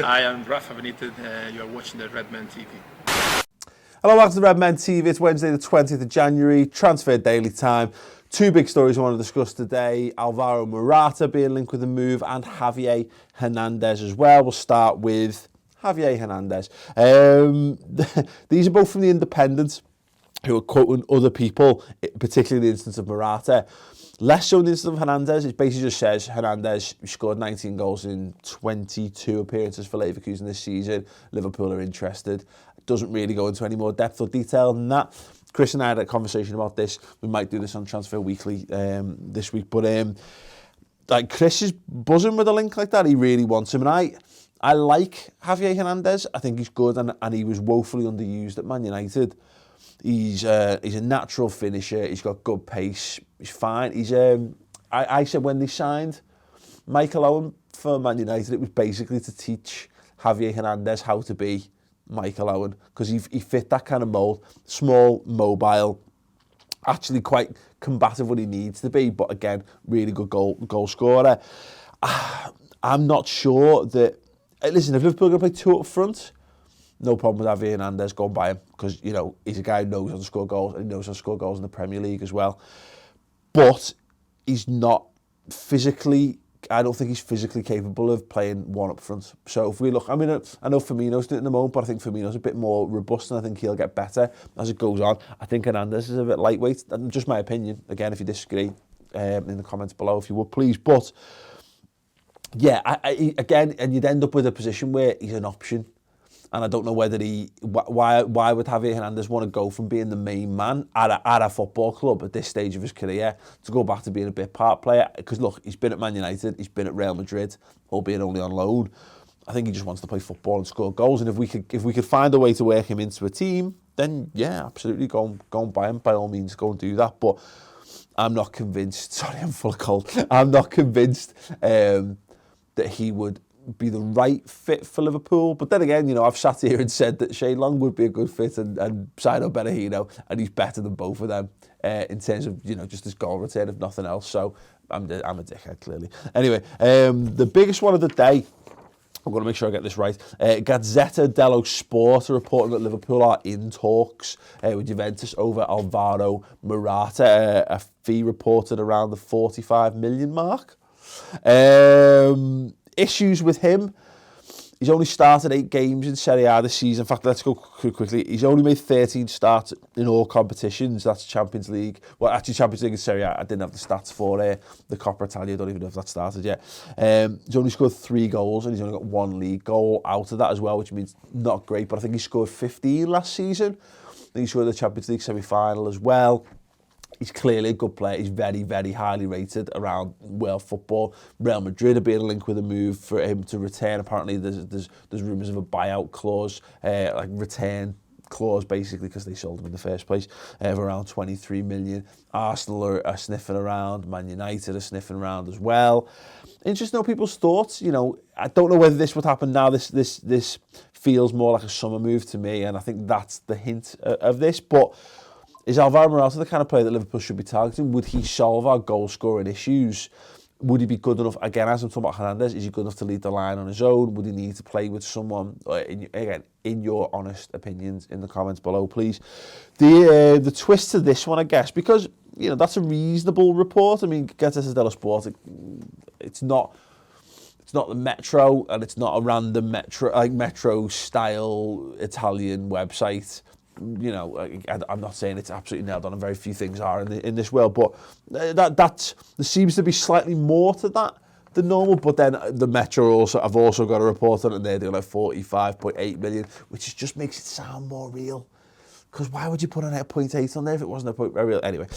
I am Rafa Benitez. You are watching the Redmen TV. Hello, welcome to Redmen TV. It's Wednesday the 20th of January, Transfer Daily Time. Two big stories I want to discuss today. Álvaro Morata being linked with a move and Javier Hernandez as well. We'll start with Javier Hernandez. These are both from The Independent, who are quoting other people, particularly the instance of Morata. Less so in the instance of Hernandez. It basically just says Hernandez scored 19 goals in 22 appearances for Leverkusen this season. Liverpool are interested. It doesn't really go into any more depth or detail than that. Chris and I had a conversation about this. We might do this on Transfer Weekly this week. But like Chris is buzzing with a link like that. He really wants him. And I like Javier Hernandez. I think he's good and he was woefully underused at Man United. He's a natural finisher. He's got good pace. He's fine. I said when they signed Michael Owen for Man United, it was basically to teach Javier Hernandez how to be Michael Owen, because he fit that kind of mould. Small, mobile, actually quite combative when he needs to be, but again, really good goal scorer. I'm not sure that... Listen, if Liverpool are going to play two up front, no problem with Javier Hernandez going by him, because, you know, he's a guy who knows how to score goals, and he knows how to score goals in the Premier League as well. But he's not physically... I don't think he's physically capable of playing one up front. So if we look... I mean, I know Firmino's doing it in the moment, but I think Firmino's a bit more robust, and I think he'll get better as it goes on. I think Hernandez is a bit lightweight. And just my opinion. Again, if you disagree, in the comments below, if you would, please. But, yeah, again, and you'd end up with a position where he's an option. And I don't know whether why would Javier Hernandez want to go from being the main man at a football club at this stage of his career to go back to being a bit part player? Because look, he's been at Man United, he's been at Real Madrid, albeit only on loan. I think he just wants to play football and score goals. And if we could find a way to work him into a team, then yeah, absolutely go and buy him. By all means, go and do that. But I'm not convinced. Sorry, I'm full of cold. I'm not convinced that he would be the right fit for Liverpool. But then again, you know, I've sat here and said that Shane Long would be a good fit and Saido Berahino, and he's better than both of them in terms of, you know, just his goal return, if nothing else. So I'm a dickhead, clearly. Anyway, the biggest one of the day, I'm going to make sure I get this right. Gazzetta dello Sport are reporting that Liverpool are in talks with Juventus over Álvaro Morata, a fee reported around the 45 million mark. Issues with him. He's only started 8 games in Serie A this season. In fact, let's go quickly. He's only made 13 starts in all competitions. That's Champions League. Well, actually, Champions League and Serie A. I didn't have the stats for the Coppa Italia. I don't even know if that started yet. He's only scored 3 goals and he's only got 1 league goal out of that as well, which means not great. But I think he scored 15 last season. I think he scored the Champions League semi-final as well. He's clearly a good player. He's very, very highly rated around world football. Real Madrid are being linked with a move for him to return. Apparently, there's rumours of a buyout clause, like return clause, basically, because they sold him in the first place, of around 23 million. Arsenal are sniffing around. Man United are sniffing around as well. Interesting to know people's thoughts. You know, I don't know whether this would happen now. This feels more like a summer move to me, and I think that's the hint of this. But is Álvaro Morata the kind of player that Liverpool should be targeting? Would he solve our goal-scoring issues? Would he be good enough, again, as I'm talking about Hernandez, is he good enough to lead the line on his own? Would he need to play with someone? In your honest opinions, in the comments below, please. The twist to this one, I guess, because, you know, that's a reasonable report. I mean, Gazzetta dello Sport, it's not the Metro, and it's not a random Metro-style Italian website. You know, I'm not saying it's absolutely nailed on, and very few things are in this world, but there seems to be slightly more to that than normal. But then the Metro have also got a report on it, and they're doing like 45.8 million, which just makes it sound more real. Because why would you put an 0.8 on there if it wasn't a point real? Anyway,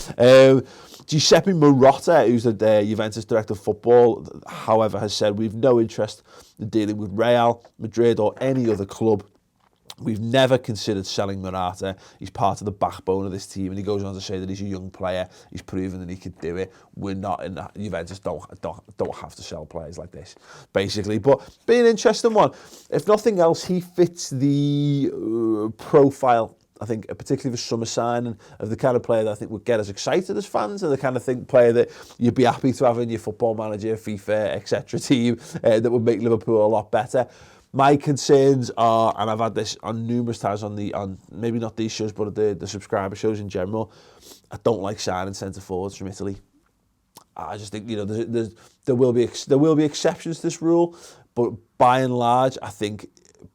Giuseppe Morata, who's the Juventus director of football, however, has said we've no interest in dealing with Real Madrid or any other club. We've never considered selling Morata. He's part of the backbone of this team, and he goes on to say that he's a young player. He's proven that he could do it. We're not in that. Juventus don't have to sell players like this, basically. But be an interesting one. If nothing else, he fits the profile I think, particularly the summer signing of the kind of player that I think would get us excited as fans, and the kind of player that you'd be happy to have in your football manager, FIFA, etc. team that would make Liverpool a lot better. My concerns are, and I've had this on numerous times on maybe not these shows, but the subscriber shows in general, I don't like signing centre forwards from Italy. I just think, you know, there will be exceptions to this rule, but by and large, I think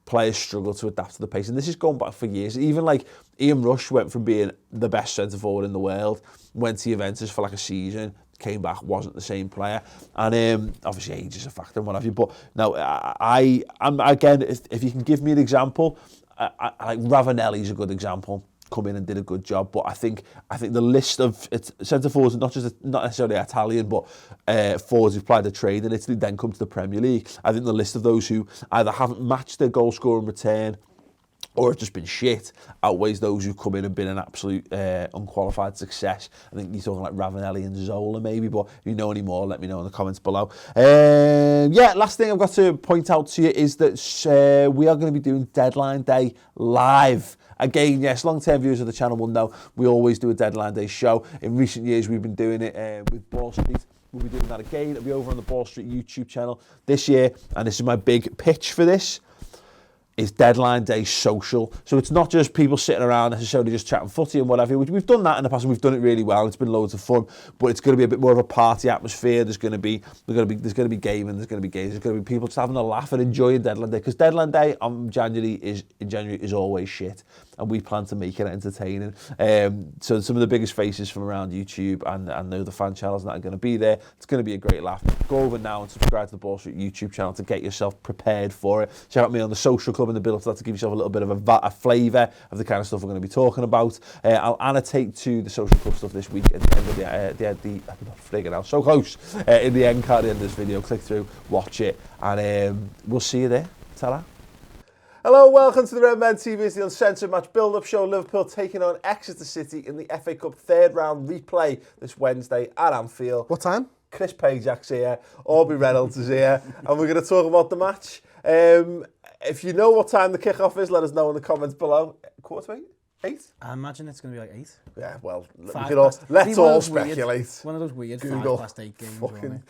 players struggle to adapt to the pace, and this is going back for years. Even like Ian Rush went from being the best centre forward in the world, went to Juventus for like a season, came back, wasn't the same player, and obviously age is a factor and what have you. But no, I'm again, if you can give me an example, like Ravanelli's a good example. Come in and did a good job, but I think the list of centre forwards, not necessarily Italian, but forwards who've played the trade in Italy, then come to the Premier League. I think the list of those who either haven't matched their goal scoring return or have just been shit outweighs those who come in and been an absolute unqualified success. I think you're talking like Ravanelli and Zola maybe, but if you know any more, let me know in the comments below. Yeah, last thing I've got to point out to you is that we are going to be doing Deadline Day live. Again, yes, long-term viewers of the channel will know we always do a Deadline Day show. In recent years, we've been doing it with Ball Street. We'll be doing that again. It'll be over on the Ball Street YouTube channel this year, and this is my big pitch for this, is Deadline Day social. So it's not just people sitting around necessarily just chatting footy and whatever, which we've done that in the past and we've done it really well. It's been loads of fun, but it's going to be a bit more of a party atmosphere. There's going to be gaming, there's going to be games, there's going to be people just having a laugh and enjoying Deadline Day, because Deadline Day in January is always shit, and we plan to make it entertaining. So some of the biggest faces from around YouTube and the other fan channels that are going to be there. It's going to be a great laugh. Go over now and subscribe to the Ball Street YouTube channel to get yourself prepared for it. Check out me on the Social Club in the build up to that to give yourself a little bit of a flavour of the kind of stuff we're going to be talking about. I'll annotate to the Social Club stuff this week at the end of the so close in the end card at the end of this video. Click through, watch it, and we'll see you there. Ta-ra. Hello, welcome to the Redmen TV. It's the Uncensored match build-up show. Liverpool taking on Exeter City in the FA Cup third round replay this Wednesday at Anfield. What time? Chris Pajak's here, Aubrey Reynolds is here, and we're going to talk about the match. If you know what time the kickoff is, let us know in the comments below. 7:45? 8? I imagine it's going to be like 8. Yeah, well, Let's all speculate. One of those weird Google. 8 games.